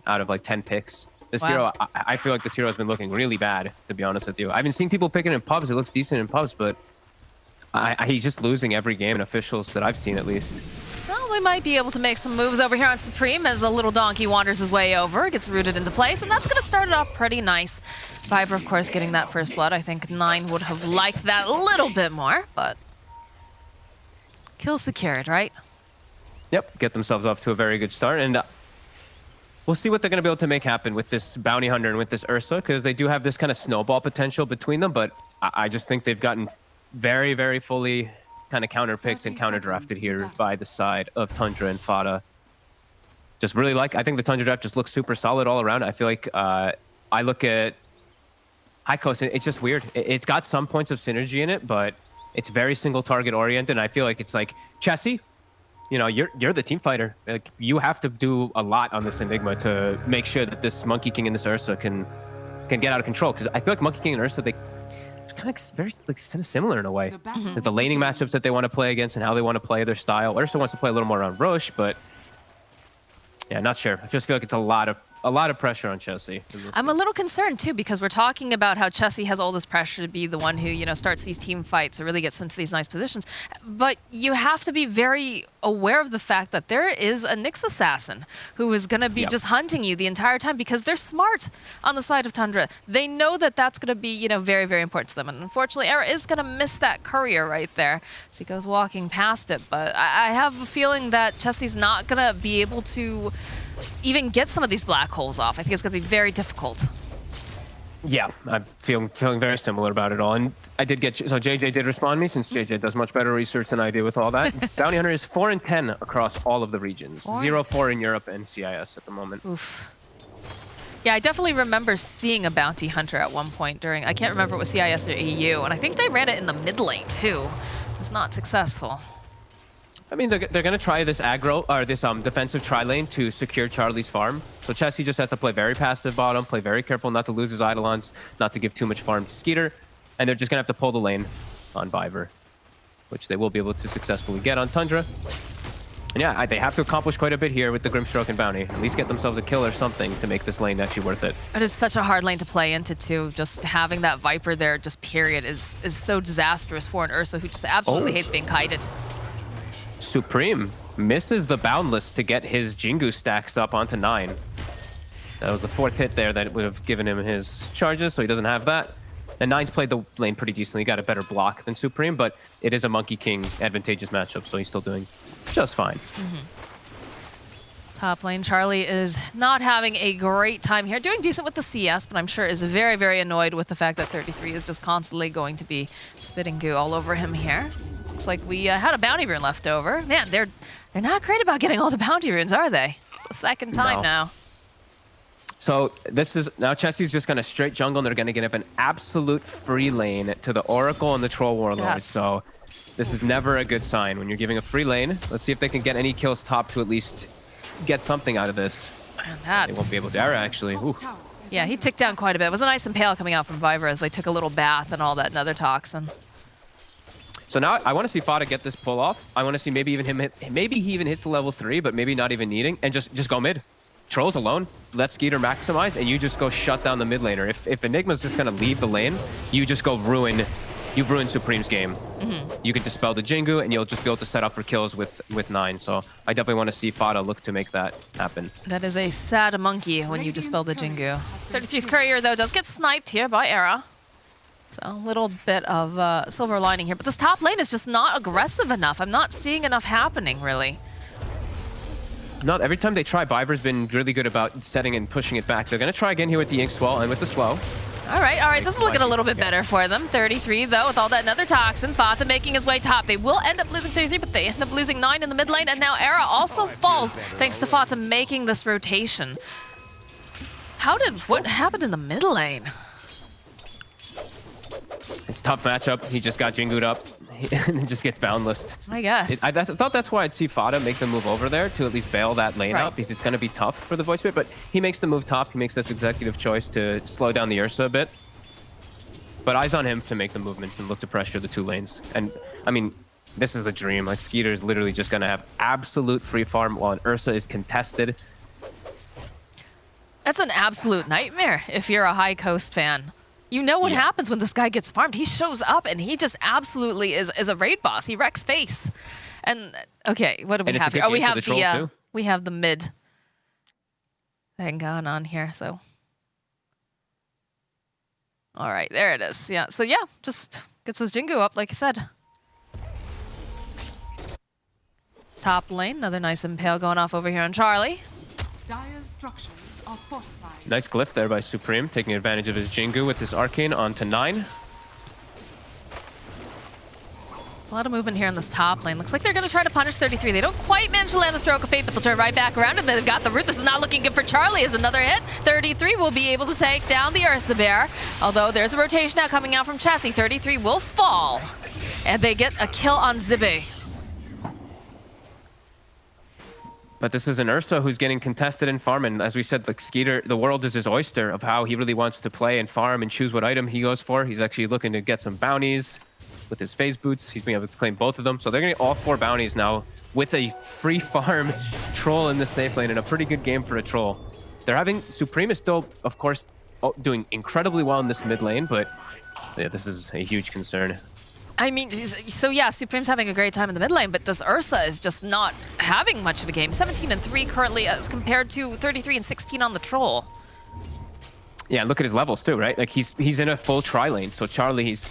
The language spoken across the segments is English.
out of like 10 picks. This Wow. hero, I feel like this hero has been looking really bad, to be honest with you. I've been seeing people picking in pubs. It looks decent in pubs, but he's just losing every game in officials that I've seen, at least. Well, we might be able to make some moves over here on Supreme as a little donkey wanders his way over, gets rooted into place, and that's going to start it off pretty nice. Viper, of course, getting that first blood. I think 9 would have liked that a little bit more, but kill secured, right? Yep, get themselves off to a very good start, and we'll see what they're going to be able to make happen with this Bounty Hunter and with this Ursa, because they do have this kind of snowball potential between them, but I just think they've gotten very, very fully kind of counter-picked and counter-drafted here by the side of Tundra and Fata. Just really I think the Tundra draft just looks super solid all around. I feel like I look at High Coast, it's just weird. It's got some points of synergy in it, but it's very single target oriented, and I feel like it's like, Chessie, you know, you're the team fighter. Like, you have to do a lot on this Enigma to make sure that this Monkey King and this Ursa can get out of control. Because I feel like Monkey King and Ursa, they're kind of very kind of similar in a way. There's the laning matchups that they want to play against and how they want to play their style. Ursa wants to play a little more around Roche, but yeah, not sure. I just feel like it's a lot of pressure on Chessie. I'm a little concerned too, because we're talking about how Chessie has all this pressure to be the one who, you know, starts these team fights or really gets into these nice positions. But you have to be very aware of the fact that there is a Nyx assassin who is going to be just hunting you the entire time, because they're smart on the side of Tundra. They know that that's going to be, you know, very, very important to them. And unfortunately, Era is going to miss that courier right there as he goes walking past it. But I have a feeling that Chessie's not going to be able to even get some of these black holes off. I think it's going to be very difficult. Yeah, I'm feeling very similar about it all. And I did get, so JJ did respond to me, since JJ does much better research than I do with all that. Bounty Hunter is 4 and 10 across all of the regions. 0-4 in Europe and CIS at the moment. Oof. Yeah, I definitely remember seeing a Bounty Hunter at one point during, I can't remember if it was CIS or EU, and I think they ran it in the mid lane too. It was not successful. I mean, they're going to try this aggro, or this defensive tri-lane to secure Charlie's farm. So Chessie just has to play very passive bottom, play very careful not to lose his Eidolons, not to give too much farm to Skeeter. And they're just going to have to pull the lane on Viper, which they will be able to successfully get on Tundra. And yeah, they have to accomplish quite a bit here with the Grimstroke and Bounty. At least get themselves a kill or something to make this lane actually worth it. It is such a hard lane to play into too. Just having that Viper there, just period, is so disastrous for an Ursa who just absolutely hates being kited. Supreme misses the Boundless to get his Jingu stacks up onto 9. That was the 4th hit there that would have given him his charges, so he doesn't have that. And 9's played the lane pretty decently. He got a better block than Supreme, but it is a Monkey King advantageous matchup, so he's still doing just fine. Top lane, Charlie is not having a great time here. Doing decent with the CS, but I'm sure is very, very annoyed with the fact that 33 is just constantly going to be spitting goo all over him here. Looks like we had a bounty rune left over. Man, they're not great about getting all the bounty runes, are they? It's the second time now. So this is, now Chessie's just going to straight jungle, and they're going to give an absolute free lane to the Oracle and the Troll Warlord. So this is never a good sign when you're giving a free lane. Let's see if they can get any kills top to at least get something out of this. They won't be able to. Era actually. Ooh. Yeah, he ticked down quite a bit. It was a nice impale coming out from Viper as they took a little bath and all that nether toxin. So now I want to see Fata get this pull off. I want to see maybe even him hit, maybe he even hits the level 3, but maybe not even needing, and just go mid. Trolls alone, let Skeeter maximize, and you just go shut down the mid laner. If Enigma's just going to leave the lane, you just go you've ruined Supreme's game. You can dispel the Jingu, and you'll just be able to set up for kills with 9. So I definitely want to see Fata look to make that happen. That is a sad monkey when you dispel the Jingu. 33's courier, though, does get sniped here by Era. So a little bit of silver lining here. But this top lane is just not aggressive enough. I'm not seeing enough happening, really. No, every time they try, Viper's been really good about setting and pushing it back. They're going to try again here with the Ink Swell and with the Slow. All right. This is looking a little bit better for them. 33, though, with all that nether toxin. Fata making his way top. They will end up losing 33, but they end up losing 9 in the mid lane. And now Era also falls thanks to Fata making this rotation. What happened in the mid lane? It's a tough matchup. He just got Jingu'd up and just gets Boundless. I guess. I thought that's why I'd see Fata make the move over there to at least bail that lane out, because it's going to be tough for the Void Spirit, but he makes the move top. He makes this executive choice to slow down the Ursa a bit. But eyes on him to make the movements and look to pressure the 2 lanes. And, I mean, this is the dream. Like, Skeeter's literally just going to have absolute free farm while an Ursa is contested. That's an absolute nightmare if you're a High Coast fan. You know what happens when this guy gets farmed. He shows up and he just absolutely is a raid boss. He wrecks face. And okay, what do we have here? Oh, we have the mid thing going on here. So, all right, there it is. Yeah. So yeah, just gets his Jingu up, like I said. Top lane, another nice impale going off over here on Charlie. Dire's structures are fortified. Nice glyph there by Supreme, taking advantage of his Jingu with this Arcane onto 9. A lot of movement here in this top lane. Looks like they're going to try to punish 33. They don't quite manage to land the Stroke of Fate, but they'll turn right back around, and they've got the root. This is not looking good for Charlie as another hit. 33 will be able to take down the Ursa Bear, although there's a rotation now coming out from Chessie. 33 will fall, and they get a kill on Zibe. But this is an Ursa who's getting contested in farm, and as we said, like Skeeter, the world is his oyster of how he really wants to play and farm and choose what item he goes for. He's actually looking to get some bounties with his phase boots. He's being able to claim both of them. So they're getting all 4 bounties now with a free farm troll in the safe lane, and a pretty good game for a troll. They're having Supreme is still, of course, doing incredibly well in this mid lane, but yeah, this is a huge concern. I mean, so yeah, Supreme's having a great time in the mid lane, but this Ursa is just not having much of a game. 17-3 currently as compared to 33 and 16 on the troll. Yeah, look at his levels too, right? Like he's in a full tri lane. So Charlie, he's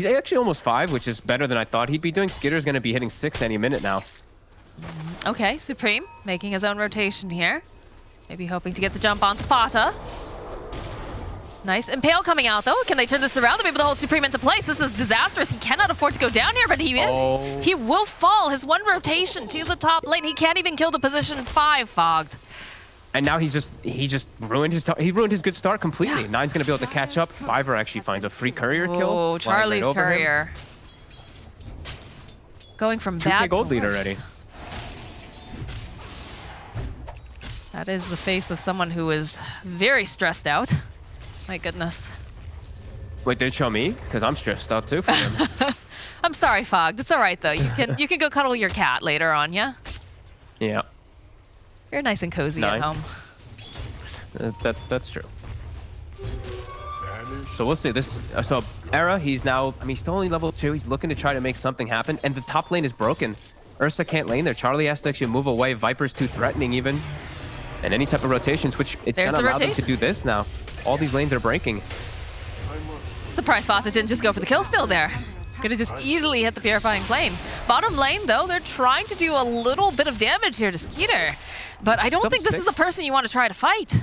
actually almost 5, which is better than I thought he'd be doing. Skitter's going to be hitting 6 any minute now. Okay, Supreme making his own rotation here. Maybe hoping to get the jump onto Fata. Nice. Impale coming out, though. Can they turn this around? They're able to hold Supreme into place. This is disastrous. He cannot afford to go down here, but he is. Oh. He will fall. His one rotation to the top lane. He can't even kill the position 5 fogged. And now he just ruined his good start completely. Yeah. 9's going to be able to catch up. Fiver actually finds a free courier kill. Oh, Charlie's right courier. Going from bad to gold lead worse. Already. That is the face of someone who is very stressed out. My goodness. Wait, did it show me? Because I'm stressed out too for him. I'm sorry, Fogged. It's all right though. You can go cuddle your cat later on, yeah? Yeah. You're nice and cozy 9. at home. That's true. So we'll see. So Era, he's now, I mean, he's still only level 2. He's looking to try to make something happen, and the top lane is broken. Ursa can't lane there. Charlie has to actually move away. Viper's too threatening even. And any type of rotations, which it's going to allow them to do this now. All these lanes are breaking. Surprised Fata didn't just go for the kill still there. Could have just easily hit the Purifying Flames. Bottom lane, though, they're trying to do a little bit of damage here to Skeeter. But I don't think this is a person you want to try to fight.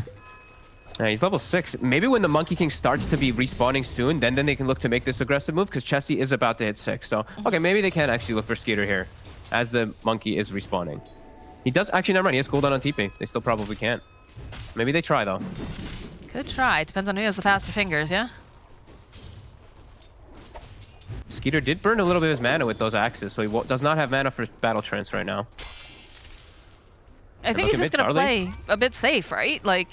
Yeah, he's level 6. Maybe when the Monkey King starts to be respawning soon, then they can look to make this aggressive move, because Chessie is about to hit 6. So, okay, maybe they can actually look for Skeeter here as the Monkey is respawning. He does actually, never mind, he has cooldown on TP. They still probably can't. Maybe they try, though. Could try. Depends on who has the faster fingers, yeah? Skeeter did burn a little bit of his mana with those axes, so he does not have mana for Battle Trance right now. I think he's just going to play a bit safe, right? Like,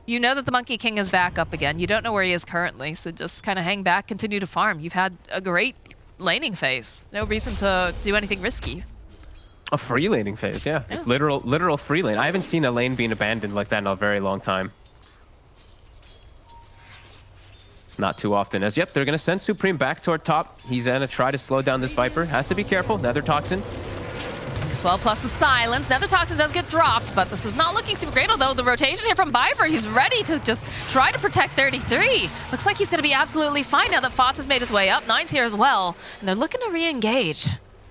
you know that the Monkey King is back up again. You don't know where he is currently, so just kind of hang back, continue to farm. You've had a great laning phase. No reason to do anything risky. A free laning phase, yeah. It's literal free lane. I haven't seen a lane being abandoned like that in a very long time. It's not too often. As yep, they're going to send Supreme back toward top. He's going to try to slow down this Viper. Has to be careful. Nether Toxin. Well, plus the silence. Nether Toxin does get dropped, but this is not looking super great, although the rotation here from Viper, he's ready to just try to protect 33. Looks like he's going to be absolutely fine now that Fots has made his way up. 9's here as well, and they're looking to re-engage.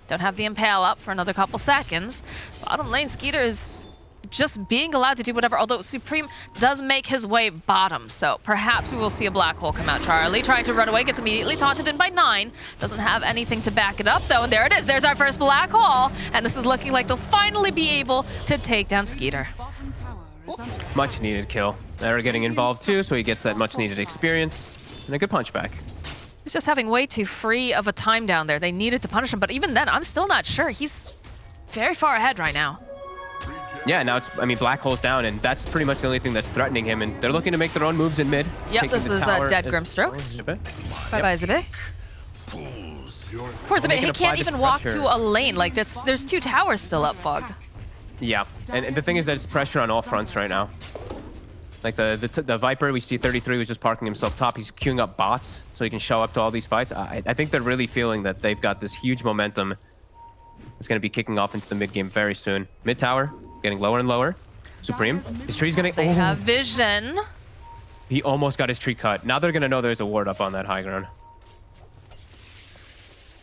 Don't have the Impale up for another couple seconds. Bottom lane, Skeeter is just being allowed to do whatever, although Supreme does make his way bottom, so perhaps we will see a black hole come out. Charlie trying to run away, gets immediately taunted in by 9. Doesn't have anything to back it up, though, and there it is. There's our first black hole, and this is looking like they'll finally be able to take down Skeeter. Much needed kill. They're getting involved too, so he gets that much needed experience and a good punch back. He's just having way too free of a time down there. They needed to punish him, but even then, I'm still not sure. He's very far ahead right now. Yeah, now it's, I mean, black hole's down, and that's pretty much the only thing that's threatening him, and they're looking to make their own moves in mid. Yep, this is a dead Grimstroke. Bye-bye, Zibe. Poor Zibe, he can't even walk to a lane. Like, there's 2 towers still up, Fogged. Yeah, and the thing is that it's pressure on all fronts right now. Like the Viper, we see 33 was just parking himself top. He's queuing up bots so he can show up to all these fights. I think they're really feeling that they've got this huge momentum. It's going to be kicking off into the mid game very soon. Mid tower, getting lower and lower. Supreme, his tree's going to... They have vision. He almost got his tree cut. Now they're going to know there's a ward up on that high ground.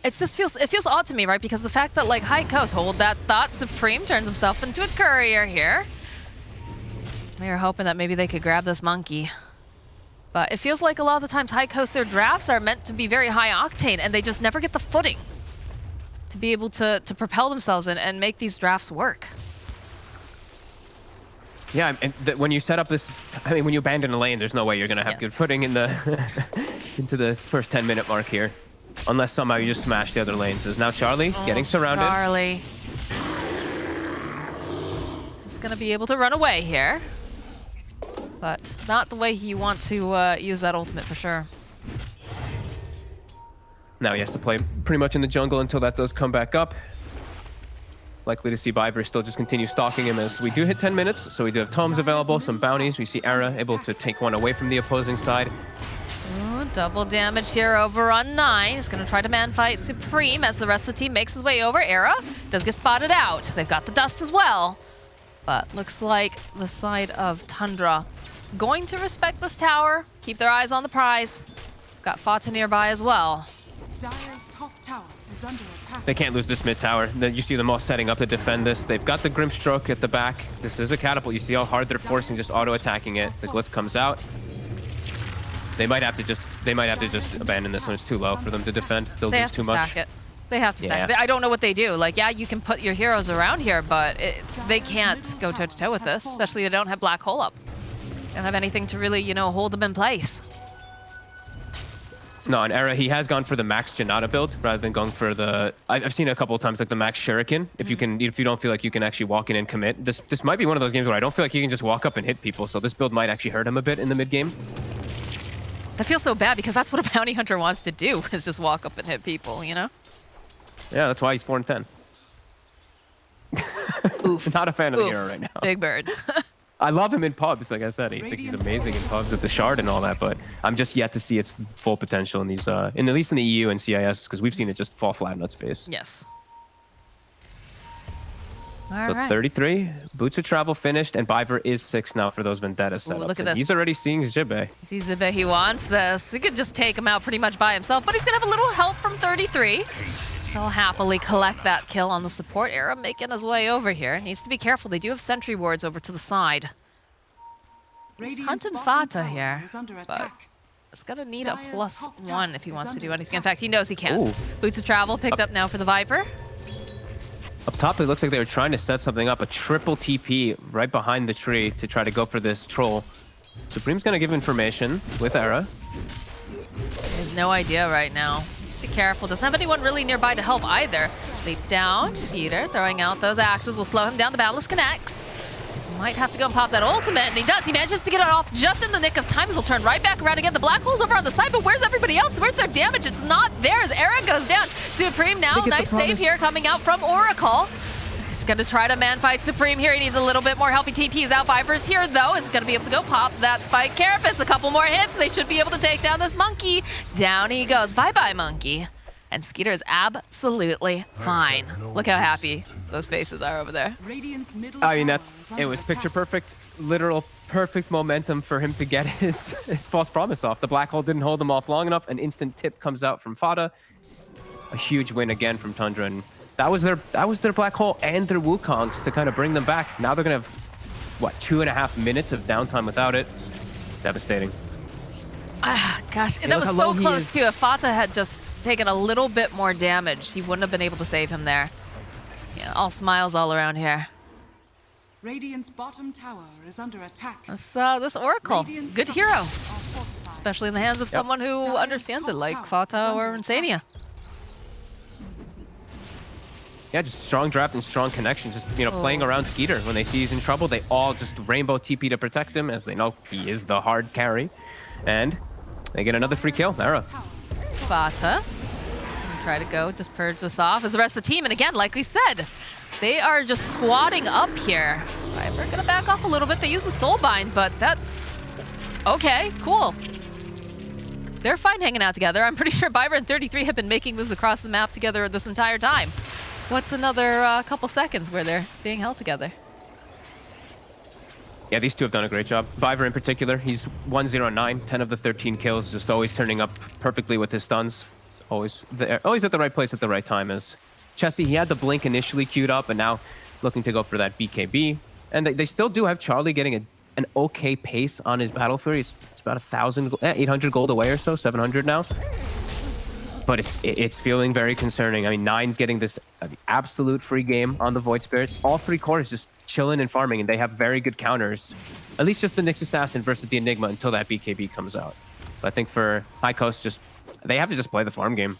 It feels odd to me, right? Because the fact that like High Coast hold that thought, Supreme turns himself into a courier here. They were hoping that maybe they could grab this monkey. But it feels like a lot of the times High Coast, their drafts are meant to be very high octane and they just never get the footing to be able to propel themselves and make these drafts work. Yeah, and when you set up this, I mean, when you abandon a lane, there's no way you're going to have good footing in the into the first 10-minute mark here. Unless somehow you just smash the other lanes. There's now Charlie getting surrounded. Charlie is going to be able to run away here. But not the way you want to use that ultimate for sure. Now he has to play pretty much in the jungle until that does come back up. Likely to see Biver still just continue stalking him as we do hit 10 minutes. So we do have tomes available, some bounties. We see Era able to take one away from the opposing side. Ooh, double damage here over on 9. He's going to try to man fight Supreme as the rest of the team makes his way over. Era does get spotted out. They've got the dust as well. But looks like the side of Tundra going to respect this tower, keep their eyes on the prize. Got Fata nearby as well. Dire's top tower is under attack. They can't lose this mid tower. You see them all setting up to defend this. They've got the Grimstroke at the back. This is a catapult. You see how hard they're forcing, just auto-attacking it. The glyph comes out. They might have to just abandon this one. It's too low for them to defend. They'll lose too much. Stack it. They have to stack it. I don't know what they do. Like, yeah, you can put your heroes around here, but they can't go toe-to-toe with this, especially they don't have Black Hole up. They don't have anything to really, you know, hold them in place. No, in Era, he has gone for the Max Janata build rather than going for the... I've seen it a couple of times, like the Max Shuriken. If you don't feel like you can actually walk in and commit. This might be one of those games where I don't feel like you can just walk up and hit people, so this build might actually hurt him a bit in the mid-game. That feels so bad because that's what a bounty hunter wants to do, is just walk up and hit people, you know? Yeah, that's why he's 4 and 10. Oof. Not a fan of the hero right now. Big bird. I love him in pubs, like I said. I think he's amazing in pubs with the shard and all that, but I'm just yet to see its full potential in these, at least in the EU and CIS, because we've seen it just fall flat on its face. Yes. So 33, Boots of Travel finished, and Biver is 6 now for those Vendetta setups. Look at this. He's already seeing Zhibe. He sees Zhibe, he wants this. He could just take him out pretty much by himself, but he's gonna have a little help from 33. So he'll happily collect that kill on the support era, making his way over here. Needs to be careful. They do have sentry wards over to the side. He's hunting Fata here, but he's gonna need a +1 if he wants to do anything. In fact, he knows he can. Ooh. Boots of Travel picked up now for the Viper. Up top, it looks like they were trying to set something up, a triple TP right behind the tree to try to go for this troll. Supreme's gonna give information with Era. He has no idea right now. Be careful. Doesn't have anyone really nearby to help either. Leap down. Skeeter throwing out those axes will slow him down. The Battlist connects. So might have to go and pop that ultimate, and he does. He manages to get it off just in the nick of time as he'll turn right back around again. The Black Hole's over on the side, but where's everybody else? Where's their damage? It's not there as Era goes down. Supreme now. Nice save here coming out from Oracle. He's going to try to man fight Supreme here. He needs a little bit more help. He TP's out. Viper's here, though. Is going to be able to go pop that Spike Carapace. A couple more hits. They should be able to take down this monkey. Down he goes. Bye-bye, monkey. And Skeeter is absolutely fine. Look how happy those faces are over there. I mean, it was picture perfect, literal perfect momentum for him to get his false promise off. The Black Hole didn't hold him off long enough. An instant tip comes out from Fata. A huge win again from Tundra. And that was their Black Hole and their Wukongs to kind of bring them back. Now they're going to have, what, 2.5 minutes of downtime without it. Devastating. Ah, gosh, that was so close too. If Fata had just taken a little bit more damage, he wouldn't have been able to save him there. Yeah, all smiles all around here. Radiant's bottom tower is under attack. This Oracle, good hero, especially in the hands of someone who understands it, like Fata or Insania. Yeah, just strong draft and strong connections. Just, playing around Skeeter. When they see he's in trouble, they all just rainbow TP to protect him, as they know he is the hard carry. And they get another free kill. Era. Fata is going to try to go, just purge this off as the rest of the team. And again, like we said, they are just squatting up here. Viper going to back off a little bit. They use the Soulbind, but that's Okay, cool. They're fine hanging out together. I'm pretty sure Byver and 33 have been making moves across the map together this entire time. What's another couple seconds where they're being held together? Yeah, these two have done a great job. Byver in particular, he's 1-0-9, 10 of the 13 kills, just always turning up perfectly with his stuns. Always there, always at the right place at the right time. As Chessie, he had the blink initially queued up, and now looking to go for that BKB. And they still do have Charlie getting an okay pace on his Battle Fury. It's about 800 gold away or so, 700 now. But it's feeling very concerning. I mean, Nine's getting this absolute free game on the Void Spirits. All three cores just chilling and farming, and they have very good counters. At least just the Nyx Assassin versus the Enigma until that BKB comes out. But I think for High Coast, they have to just play the farm game.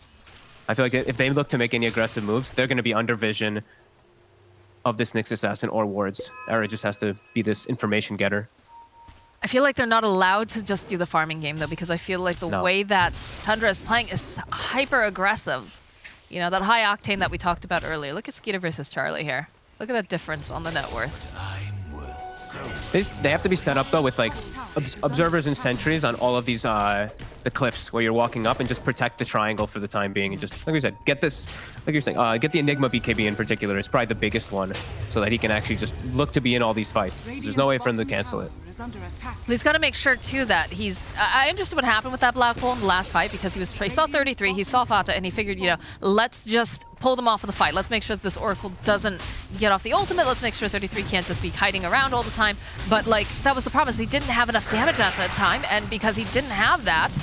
I feel like if they look to make any aggressive moves, they're going to be under vision of this Nyx Assassin or wards. Era just has to be this information getter. I feel like they're not allowed to just do the farming game, though, because I feel like the way that Tundra is playing is hyper aggressive. You know, that high octane that we talked about earlier. Look at Skeeter versus Charlie here. Look at that difference on the net worth. They have to be set up, though, with like observers and sentries on all of these the cliffs where you're walking up, and just protect the triangle for the time being, and just like we said, get this, like you're saying, get the Enigma BKB in particular is probably the biggest one, so that he can actually just look to be in all these fights. There's no way for him to cancel it. He's got to make sure too that he's. I understood what happened with that black hole in the last fight, because he saw 33, he saw Fata, and he figured, you know, let's just pull them off of the fight. Let's make sure that this Oracle doesn't get off the ultimate. Let's make sure 33 can't just be hiding around all the time. But like, that was the problem, is he didn't have enough damage at that time, and because he didn't have that,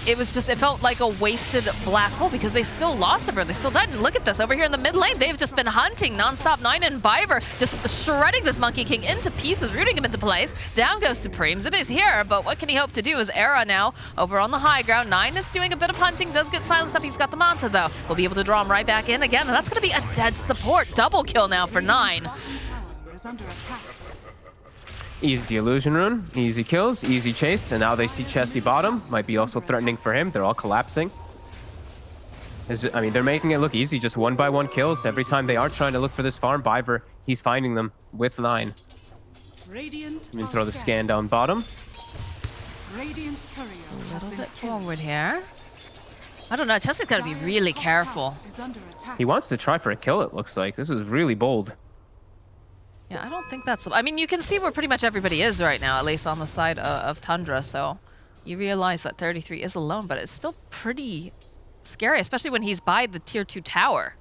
it was just, it felt like a wasted black hole, because they still lost him, or they still died. And look at this, over here in the mid lane, they've just been hunting nonstop. Nine and Byver just shredding this Monkey King into pieces, rooting him into place. Down goes Supreme. Zibi's here, but what can he hope to do? Is Era now over on the high ground. Nine is doing a bit of hunting, does get silenced up. He's got the Manta, though. We'll be able to draw him right back in again, and that's going to be a dead support. Double kill now for Nine. Easy illusion rune, easy kills, easy chase, and now they see Chessie bottom. Might be also threatening for him. They're all collapsing. I mean, they're making it look easy, just 1-by-1 kills. Every time they are trying to look for this farm, Byver, he's finding them with 9. Radiant You can throw the scan down bottom. Radiant's courier A has little been bit killed. forward here. I don't know, Chessie's got to be really careful. Is under attack. He wants to try for a kill, it looks like. This is really bold. Yeah, I don't think that's... I mean, you can see where pretty much everybody is right now, at least on the side of Tundra, so you realize that 33 is alone, but it's still pretty scary, especially when he's by the tier 2 tower.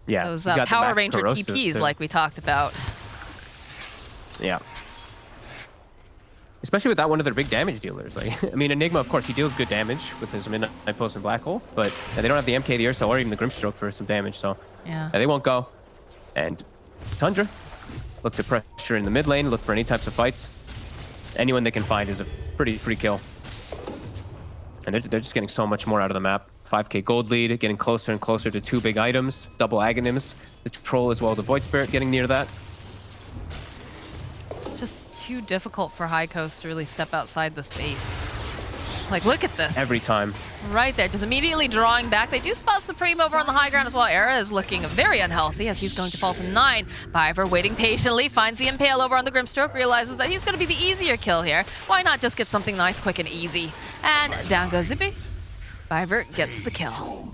Yeah, Those he's got the Power max Ranger corrosive, TPs too. like we talked about. Yeah. Especially with that one of their big damage dealers. Like, I mean, Enigma, of course, he deals good damage with his Midnight Pulse and Black Hole, but they don't have the MK, the Ursa, or even the Grimstroke for some damage, so Yeah. they won't go. And Tundra, look to pressure in the mid lane, look for any types of fights. Anyone they can find is a pretty free kill. And they're just getting so much more out of the map. 5k gold lead, getting closer and closer to 2 big items, double Aghanims, the Troll as well, the Void Spirit getting near that. It's just too difficult for High Coast to really step outside the space. Like, look at this. Every time. Right there, just immediately drawing back. They do spot Supreme over on the high ground as well. Era is looking very unhealthy as he's going to fall to 9. Byver waiting patiently, finds the Impale over on the Grimstroke, realizes that he's going to be the easier kill here. Why not just get something nice, quick, and easy? And down goes Zippy. Byver gets the kill.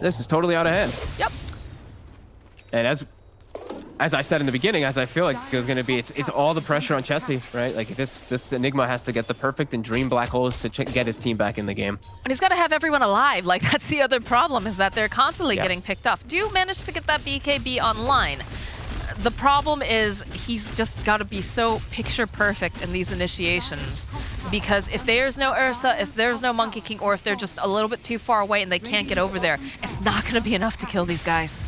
This is totally out of hand. Yep. And as I said in the beginning, as I feel like it was going to be, it's all the pressure on Chessie, right? Like this Enigma has to get the perfect and dream black holes to get his team back in the game. And he's got to have everyone alive. Like, that's the other problem, is that they're constantly Yeah. getting picked off. Do manage to get that BKB online. The problem is he's just got to be so picture perfect in these initiations, because if there's no Ursa, if there's no Monkey King, or if they're just a little bit too far away and they can't get over there, it's not going to be enough to kill these guys.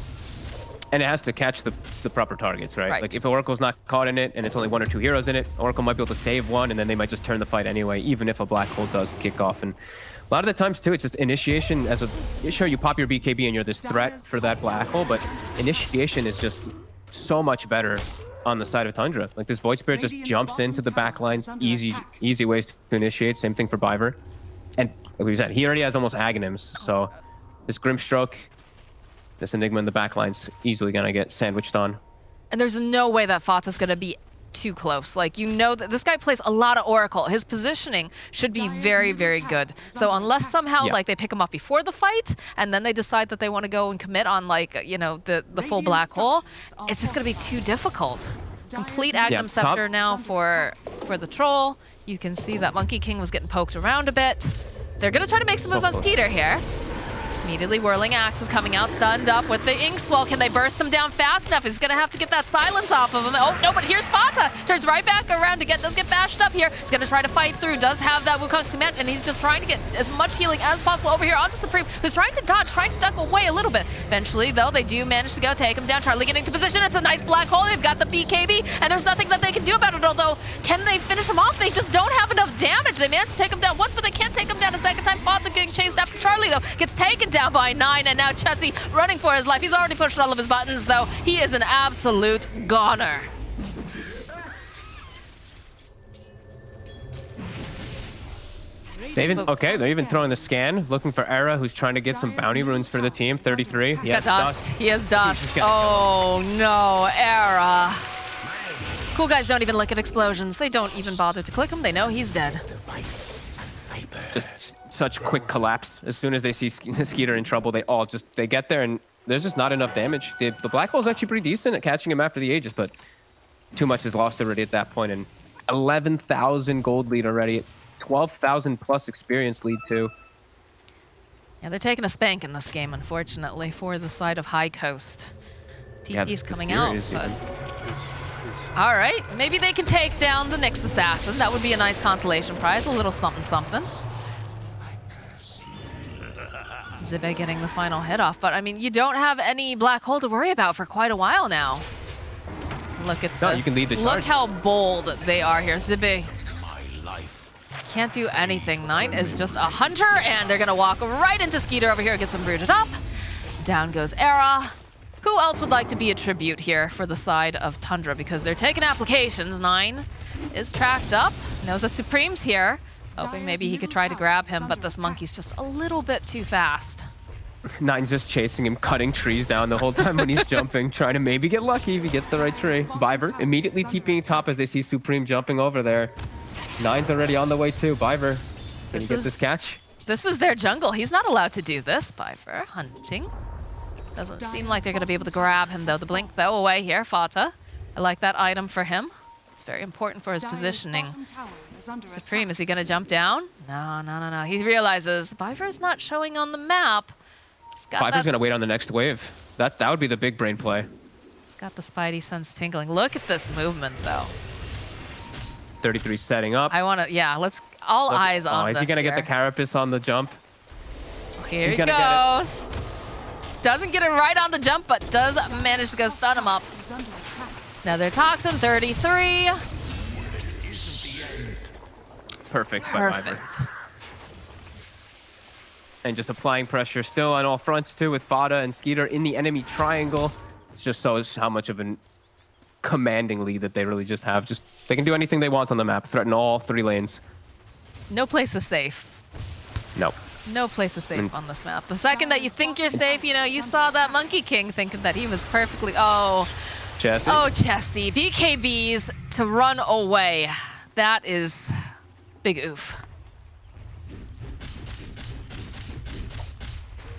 And it has to catch the proper targets, right? Right. Like if Oracle's not caught in it and it's only 1 or 2 heroes in it, Oracle might be able to save one, and then they might just turn the fight anyway, even if a black hole does kick off. And a lot of the times too, it's just initiation as sure, you pop your BKB and you're this threat for that black hole, but initiation is just so much better on the side of Tundra. Like this Void Spirit just jumps into the back lines, easy ways to initiate. Same thing for Byver. And like we said, he already has almost Aghanims, so this Grimstroke, this Enigma in the back line's easily gonna get sandwiched on. And there's no way that Fata's going to be too close. Like, you know that this guy plays a lot of Oracle. His positioning should be very, very good. So unless somehow like they pick him up before the fight and then they decide that they want to go and commit on like, you know, the full black hole, it's just going to be too difficult. Complete Agnum Scepter now for the troll. You can see that Monkey King was getting poked around a bit. They're going to try to make some moves on Skeeter here. Immediately Whirling Axe is coming out, stunned up with the Ink Swell. Can they burst him down fast enough? He's going to have to get that silence off of him. Oh, no, but here's Spata. Turns right back around again. Does get bashed up here. He's going to try to fight through. Does have that Wukong Cement, and he's just trying to get as much healing as possible over here onto Supreme, who's trying to dodge, trying to duck away a little bit. Eventually, though, they do manage to go take him down. Charlie getting to position. It's a nice black hole. They've got the BKB, and there's nothing that they can do about it, although can they finish him off? They just don't have enough damage. They managed to take him down once, but they can't take him down a second time. Spata getting chased after Charlie, though. Gets taken down by 9, and now Chessy running for his life. He's already pushed all of his buttons, though. He is an absolute goner. They're even throwing the scan, looking for Era, who's trying to get some bounty runes for the team. 33. He's got dust. He has dust. Oh no, Era. Cool guys don't even look at explosions. They don't even bother to click him. They know he's dead. Just such quick collapse. As soon as they see Skeeter in trouble, they get there, and there's just not enough damage. The black hole's actually pretty decent at catching him after the Aegis, but too much is lost already at that point, and 11,000 gold lead already. 12,000 plus experience lead too. Yeah, they're taking a spank in this game, unfortunately, for the side of High Coast. TP's coming out, but... All right, maybe they can take down the Nyx Assassin. That would be a nice consolation prize, a little something something. Zibe getting the final hit off, but I mean, you don't have any black hole to worry about for quite a while now. Look at this. No, you can lead the charge. Look how bold they are here. Zibe can't do anything. 9 is just a hunter, and they're gonna walk right into Skeeter over here, gets him rooted up. Down goes Era. Who else would like to be a tribute here for the side of Tundra? Because they're taking applications. 9 is tracked up. Knows that Supreme's here. Hoping maybe he could try to grab him, but this monkey's just a little bit too fast. 9's just chasing him, cutting trees down the whole time when he's jumping, trying to maybe get lucky if he gets the right tree. Biver immediately TPing top as they see Supreme jumping over there. 9's already on the way too. Biver, can you get this catch? This is their jungle. He's not allowed to do this, Biver. Hunting. Doesn't seem like they're going to be able to grab him, though. The blink, though, away here. Fata. I like that item for him. It's very important for his positioning. Supreme, is he going to jump down? No. He realizes Biver's not showing on the map. Biver's going to wait on the next wave. That would be the big brain play. He's got the spidey sense tingling. Look at this movement, though. 33 setting up. I want to, yeah, let's, eyes on this. Is he going to get the Carapace on the jump? Here he goes. Doesn't get it right on the jump, but does manage to go stun him up. Another Toxin, 33. Perfect by Biver. And just applying pressure still on all fronts too, with Fata and Skeeter in the enemy triangle. It just shows how much of a commanding lead that they really just have. They can do anything they want on the map, threaten all 3 lanes. No place is safe. No. No place is safe on this map. The second that you think you're safe, you know, you saw that Monkey King thinking that he was perfectly, Chessy. Oh, Chessy. BKBs to run away. That is big oof.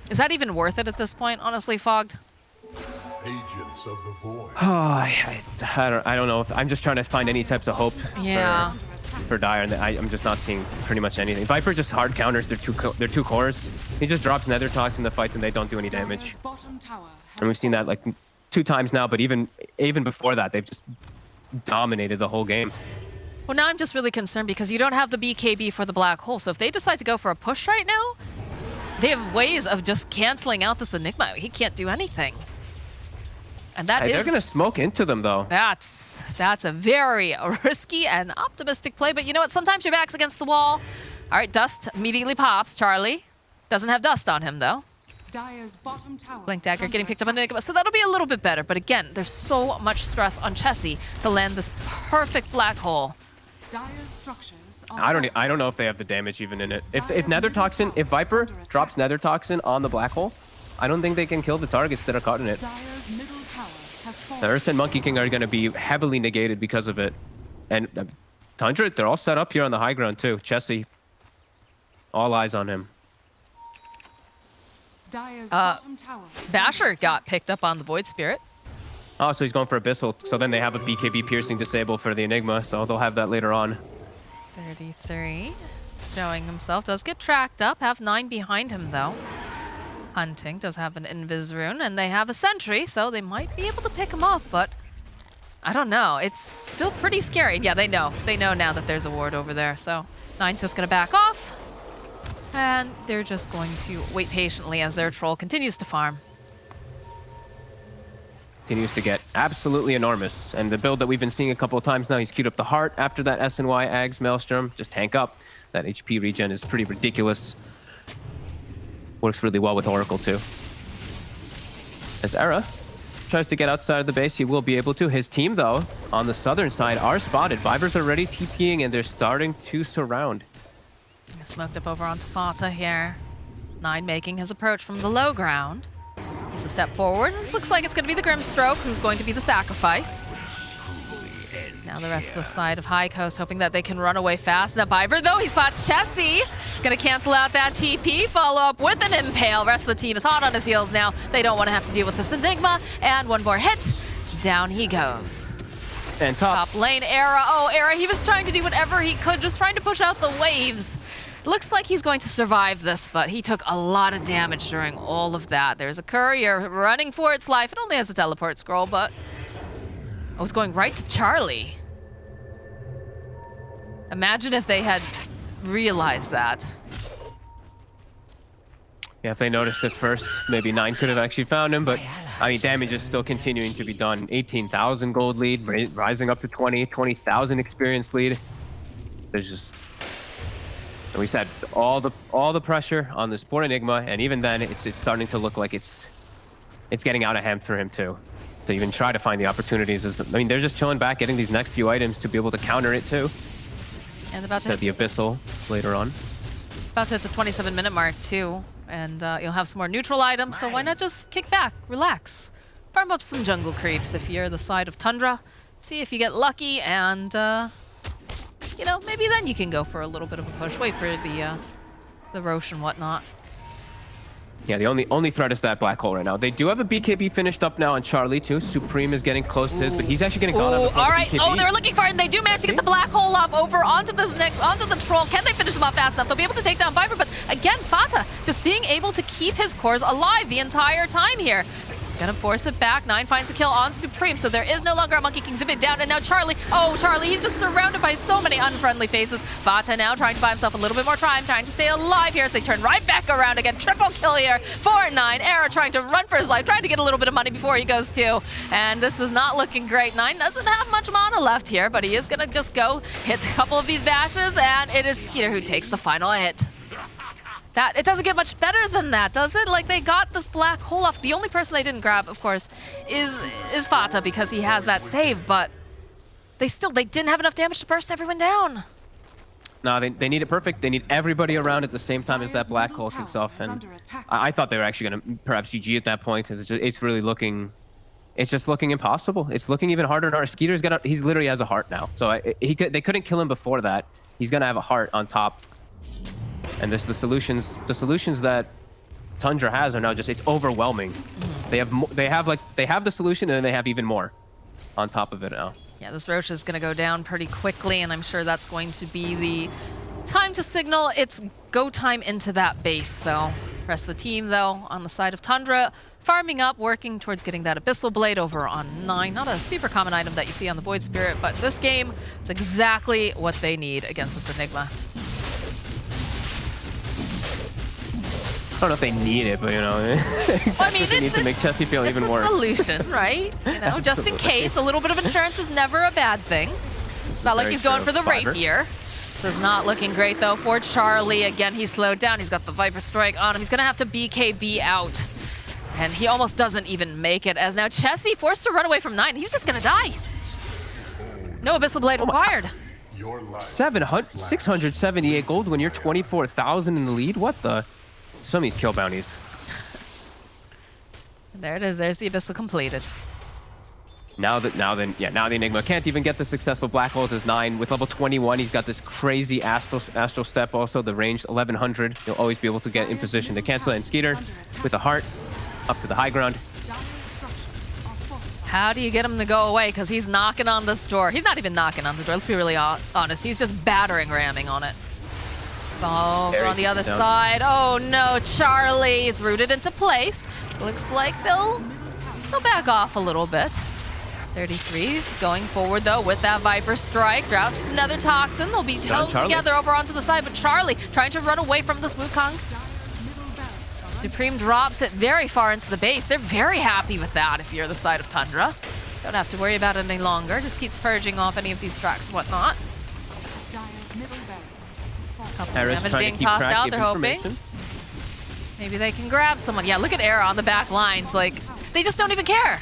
Is that even worth it at this point, honestly, Fogged? Agents of the void. I don't know. I'm just trying to find any types of hope for Dire, and I'm just not seeing pretty much anything. Viper just hard counters their two cores. He just drops Nether Tox in the fights, and they don't do any damage. And we've seen that like 2 times now, but even before that, they've just dominated the whole game. Well, now I'm just really concerned because you don't have the BKB for the black hole. So if they decide to go for a push right now, they have ways of just canceling out this Enigma. He can't do anything. And that They're going to smoke into them, though. That's a very risky and optimistic play. But you know what? Sometimes your back's against the wall. All right, Dust immediately pops. Charlie doesn't have Dust on him, though. Blink Dagger getting picked up on Enigma. So that'll be a little bit better. But again, there's so much stress on Chessy to land this perfect black hole. I don't know if they have the damage even in it. If Nether Toxin, if Viper drops Nether Toxin on the black hole, I don't think they can kill the targets that are caught in it. has The fallen. Ursa and Monkey King are going to be heavily negated because of it. And Tundra, they're all set up here on the high ground too. Chessie, all eyes on him. Dire's bottom tower is Basher under got attack. picked up on the Void Spirit. Oh, so he's going for Abyssal. So then they have a BKB piercing disable for the Enigma. So they'll have that later on. 33. Showing himself. Does get tracked up. Have 9 behind him, though. Hunting does have an Invis rune. And they have a Sentry, so they might be able to pick him off. But I don't know. It's still pretty scary. Yeah, they know. They know now that there's a ward over there. So 9's just going to back off. And they're just going to wait patiently as their troll continues to farm. Continues to get absolutely enormous. And the build that we've been seeing a couple of times now, he's queued up the heart after that SNY Ags Maelstrom. Just tank up. That HP regen is pretty ridiculous. Works really well with Oracle too. As Era tries to get outside of the base, he will be able to. His team, though, on the southern side are spotted. Vivers are already TPing and they're starting to surround. Smoked up over onto Fata here. 9 making his approach from the low ground. He's a step forward. It looks like it's going to be the Grimstroke who's going to be the sacrifice. Now the rest of the side of High Coast hoping that they can run away fast. Now Viver, though, he spots Chessie. He's going to cancel out that TP, follow up with an Impale. Rest of the team is hot on his heels now. They don't want to have to deal with this Enigma. And one more hit. Down he goes. And top. Lane, Era. Oh, Era, he was trying to do whatever he could, just trying to push out the waves. Looks like he's going to survive this, but he took a lot of damage during all of that. There's a courier running for its life. It only has a teleport scroll, but I was going right to Charlie. Imagine if they had realized that. Yeah, if they noticed it first, maybe 9 could have actually found him, but I mean, damage is still continuing to be done. 18,000 gold lead, rising up to 20,000 experience lead. There's just, and we said all the pressure on the Sport Enigma, and even then, it's starting to look like it's getting out of hand for him too. To even try to find the opportunities I mean, they're just chilling back, getting these next few items to be able to counter it too. And about to Set the Abyssal later on. About to hit the 27-minute mark, too. And you'll have some more neutral items, so why not just kick back, relax. Farm up some jungle creeps if you're the side of Tundra. See if you get lucky, and, you know, maybe then you can go for a little bit of a push. Wait for the Roche and whatnot. Yeah, the only threat is that black hole right now. They do have a BKB finished up now on Charlie too. Supreme is getting close to his, but he's actually getting caught up. All right. Oh, they're looking for it, and they do manage to get the black hole off over onto this next, onto the troll. Can they finish them off fast enough? They'll be able to take down Viper, but again, Fata just being able to keep his cores alive the entire time here. He's gonna force it back. 9 finds a kill on Supreme, so there is no longer a Monkey King Zibit down, and now Charlie. Oh, Charlie, he's just surrounded by so many unfriendly faces. Fata now trying to buy himself a little bit more time, trying to stay alive here as they turn right back around again. Triple kill here for 9. Era trying to run for his life, trying to get a little bit of money before he goes too. And this is not looking great. 9 doesn't have much mana left here, but he is gonna just go hit a couple of these bashes, and it is Skeeter who takes the final hit. That, it doesn't get much better than that, does it? Like, they got this black hole off. The only person they didn't grab, of course, is Fata because he has that save, but they didn't have enough damage to burst everyone down. No, they need it perfect. They need everybody around at the same time as that black hole kicks off. And I thought they were actually going to perhaps GG at that point because it's really looking, it's just looking impossible. It's looking even harder and harder. Skeeter's he's literally has a heart now. So they couldn't kill him before that. He's going to have a heart on top. And the solutions that Tundra has are now just, it's overwhelming. They have the solution and then they have even more on top of it now. Yeah, this Roche is going to go down pretty quickly, and I'm sure that's going to be the time to signal it's go time into that base. So, rest of the team, though, on the side of Tundra, farming up, working towards getting that Abyssal Blade over on 9. Not a super common item that you see on the Void Spirit, but this game, it's exactly what they need against this Enigma. I don't know if they need it, but you know, exactly Well, I mean, they need to make Chessie feel even worse. It's a solution, right? You know, just in case, a little bit of insurance is never a bad thing. It's not like he's going for the rapier. This is not looking great, though, for Charlie. Again, he's slowed down. He's got the Viper Strike on him. He's going to have to BKB out. And he almost doesn't even make it, as now Chessie forced to run away from 9. He's just going to die. No Abyssal Blade required. 678 gold when you're 24,000 in the lead? What the? Some of these kill bounties. There it is. There's the Abyssal completed. Now the Enigma can't even get the successful black holes as 9. With level 21, he's got this crazy astral step also, the range 1100. He'll always be able to get in position to cancel it. And Skeeter with a heart up to the high ground. How do you get him to go away? Because he's knocking on this door. He's not even knocking on the door. Let's be really honest. He's just battering, ramming on it. Over on the other side. Oh no, Charlie's rooted into place. Looks like they'll back off a little bit. 33 going forward though with that Viper strike. Drops another Toxin. They'll be held together over onto the side, but Charlie trying to run away from this Wukong. Supreme drops it very far into the base. They're very happy with that if you're the side of Tundra. Don't have to worry about it any longer. Just keeps purging off any of these tracks and whatnot. Couple of damage being tossed out, they're hoping. Maybe they can grab someone. Yeah, look at Era on the back lines. Like, they just don't even care.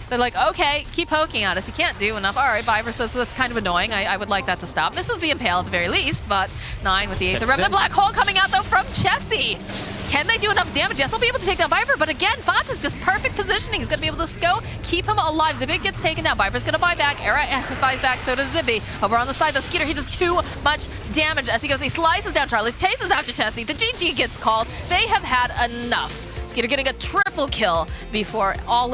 They're like, okay, keep poking at us. You can't do enough. All right, Viper says that's kind of annoying. I would like that to stop. Misses the Impale at the very least, but 9 with the Aether Rim. The Black Hole coming out, though, from Chessie. Can they do enough damage? Yes, they'll be able to take down Viper, but again, Fanta's just perfect positioning. He's going to be able to go, keep him alive. Zibby gets taken down. Viper's going to buy back. Era buys back, so does Zibby. Over on the side, though, Skeeter, he does too much damage as he goes. He slices down Charlie, chases after Chessie. The GG gets called. They have had enough. Skeeter getting a triple kill before all of